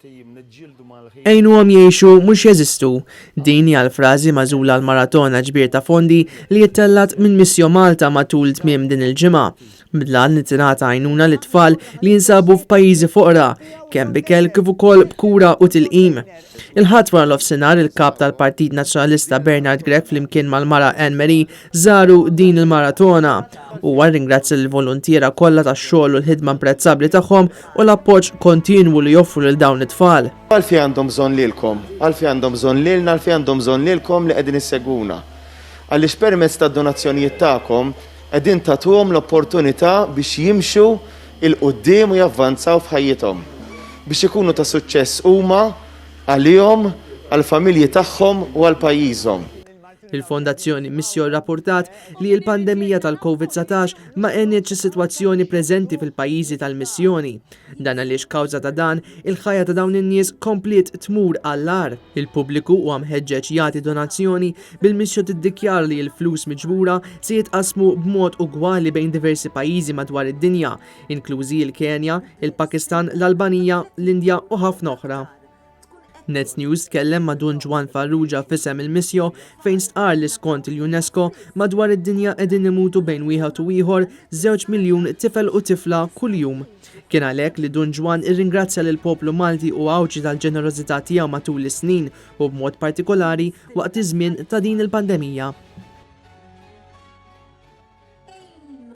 Ejnuhom jgħixu mhux jeżistu. Din hija l-frażi magħżula l-maratona ġbir ta' fondi li jittellat minn Missio Malta matul tmiem din il-ġimgħa. Bidlan li tingħata għajnuna lit-tfal li jinsabu f'pajjiżi foqra, kemm bikel kif ukoll b'kura u tilqim. Il-ħadd wara l-ofsinhar il-kap tal-Partit Nazzjonalista Bernard Grech flimkien mal-mara Anne Marie żaru din il-maratona u ringrazzja l-volontiera kollha tax-xogħol u l-ħidma imprezzabbli tagħhom u l-appoġġ kontinwu li joffru lil dawn it-tfal. Għalfejn għandhom bżonn lilkom, għalfejn għandhom bżonn lilna, għalfejn għandhom bżonn lilkom li qegħdin issegwuna. Għaliex permezz tad-donazzjonijiet tagħkom qegħdin tagħtuhom l-opportunità biex jimxu il-qudiem u javvanzaw f'ħajjithom. Biex ikunu ta' suċċess huma għalihom, għall-familji tagħhom u għal pajjiżhom. Il-Fondazzjoni Missio rrapportat li l-pandemija tal-COVID-19 ma għennietx is-sitwazzjoni preżenti fil-pajjiżi tal-missjoni. Dan għaliex kawża ta' dan il-ħajja ta' dawn in-nies komplet tmur għall-ar. Il-pubbliku huwa mħeġġeġ jagħti donazzjoni bil-missju tiddikjar li l-flus miġbura se jitqasmu b'mod ugwali bejn diversi pajjiżi madwar id-dinja, inklużi l-Kenja, il-Pakistan, l-Albanija, l-Indja u ħafna oħra. Net News tkellem ma' Dun Juan Farrugia f'isem il-Missio fejn stqar li skont il-UNESCO madwar id-dinja qegħdin imutu bejn wieħed u ieħor 2 miljun tifel u tifla kuljum. Kien għalhekk li Dun Juan irringrazzja lil poplu Malti u għawġi tal-ġenerożità tiegħu matul is-snin u b'mod partikolari waqt iż-żmien ta' din il-pandemija.